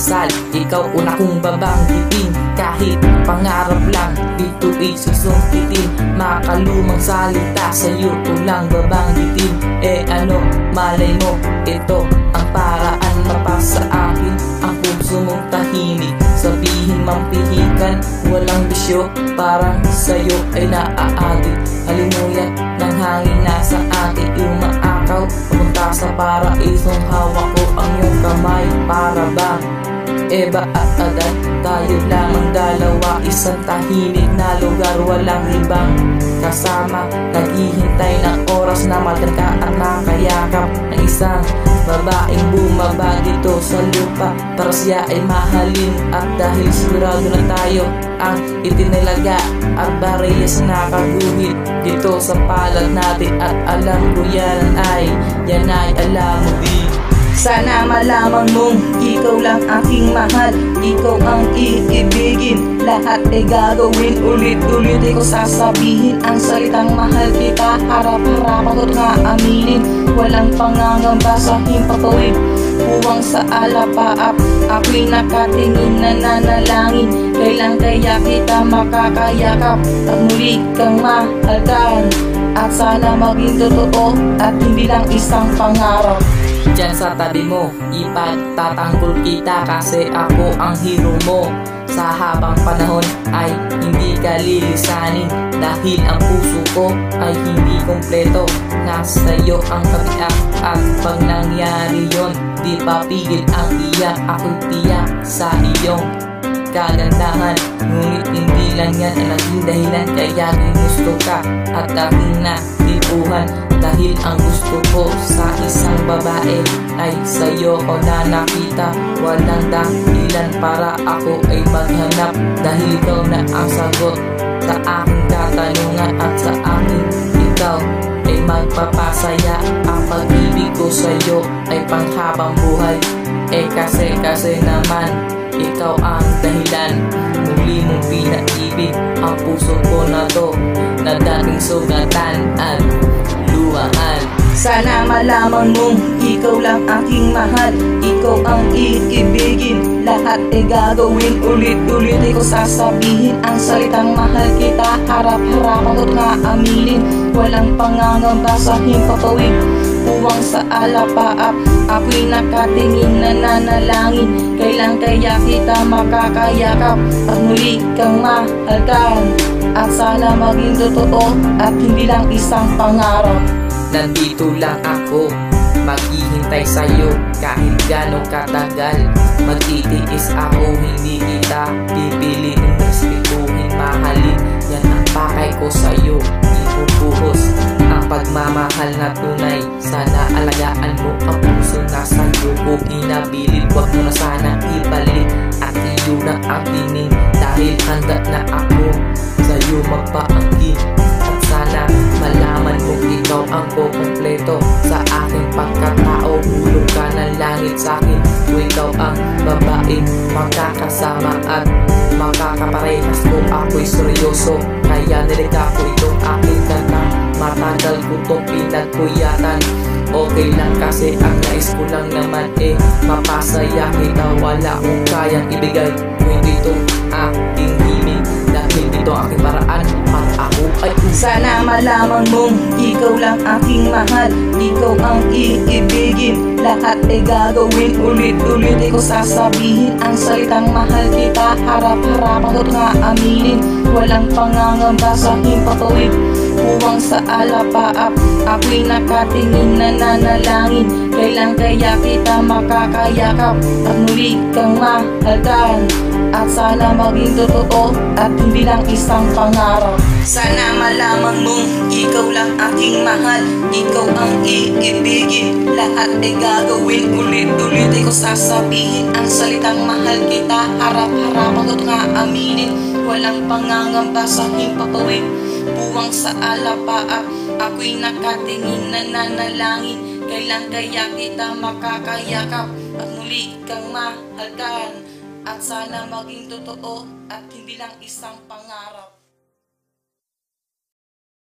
dasal, ikaw una kong babanggitin. Kahit pangarap lang, dito'y susungkitin. Makalumang salita, sa'yo ko lang babanggitin. Ano, malay mo, ito ang paraan mapasa akin ang puso mong tahimik. Sabihin mampihikan, walang bisyo, parang sa'yo ay naaagit. Halimuyan ng hangin nasa akin, umaakaw papunta sa paraisong hawak ko ang iyong kamay. Para bang Eva at Adan, tayo lamang dalawa, isang tahimik na lugar, walang ibang kasama. Naghihintay ng oras na maganda at makayakap ng isang babaeng bumaba dito sa lupa para siya ay mahalin. At dahil sigurado na tayo ang itinilaga at bariyas na nakaguhit dito sa palad natin, at alam ko yan ay alam mo din. Sana malaman mong ikaw lang aking mahal, ikaw ang iibigin, lahat ay gagawin, ulit-ulit ay ko sasabihin ang salitang mahal kita, harap-harapan ko't nga aminin. Walang pangangamba sa himpapawid, puwang sa alapaap, ako'y nakatingin na nanalangin. Kailan kaya kita makakayakap at muli kang mahalkan, at sana maging totoo at hindi lang isang pangarap. Diyan sa tabi mo, ipagtatanggol kita kasi ako ang hero mo. Sa habang panahon ay hindi ka lilisanin, dahil ang puso ko ay hindi kompleto. Nasa'yo ang kabiyak at pag nangyari yon, di papigil ang iyak. Ako'y tiyak sa iyong kagandahan, ngunit hindi lang yan ang naging dahilan kaya ginusto ka at aking natipuhan. Dahil ang gusto ko sa isang babae ay sa'yo ko na nakita. Walang dahilan para ako ay maghanap, dahil ikaw na ang sagot sa aking katanungan, at sa akin ikaw ay magpapasaya. Ang pag-ibig ko sa'yo ay panghabang buhay, kasi naman ikaw ang dahilan. Muli mong pinaibig ang puso ko na to, na dating sugatan at luhaan. Sana malaman mong ikaw lang aking mahal, ikaw ang iibigin, lahat ay gagawin, ulit-ulit ay ko sasabihin ang salitang mahal kita, harap-harapan ko't nga aminin. Walang pangangamba sa himpapawid, puwang sa alapaap, ako'y nakatingin na nanalangin. Kailan kaya kita makakayakap at muli kang mahalkan, at sana maging totoo at hindi lang isang pangarap. Nandito lang ako, maghihintay sa'yo kahit gano'ng katagal. Magtitiis ako, hindi kita pipiliin, respetuhin, mahalin. Yan ang pakay ko sa'yo, ibubuhos ang pagmamahal na tunay. Sana alagaan mo ang puso na sa'yo ko ginabilin. Huwag mo na sana ibalik at iyo na ang tining, dahil handa na ako sa'yo magpaangkin. At sana malaman mo ikaw ang kukumpleto sa aking pagkatao. Hulog ka ng langit sa'kin, kung ikaw ang babaeng makakasama at makakaparehas ko. Ako'y seryoso, kaya nilikha ko itong aking kanta. Matagal ko itong pinagkuyatan, okay lang kasi ang nais ko lang naman mapasaya kita. Wala kong kayang ibigay kung hindi itong aking himig, dahil ito ang aking paraan para ako ay sana malaman mong ikaw lang aking mahal, ikaw ang iibigin, lahat ay gagawin, ulit-ulit ay ko sasabihin ang salitang mahal kita, harap-harapan ko't nga aminin. Walang pangangamba sa himpapawid, puwang sa alapaap, ako'y nakatingin na nanalangin. Kailan kaya kita makakayakap at muli kang mahalkan, at sana maging totoo at hindi lang isang pangarap. Sana malaman mong ikaw lang aking mahal, ikaw ang iibigin, lahat ay gagawin, ulit-ulit ay ko sasabihin ang salitang mahal kita, harap-harapan ko't nga aminin. Walang pangangamba sa himpapawid, puwang sa alapaap, ako'y nakatingin na nanalangin. Kailan kaya kita makakayakap at muli kang mahalkan, at sana maging totoo at hindi lang isang pangarap.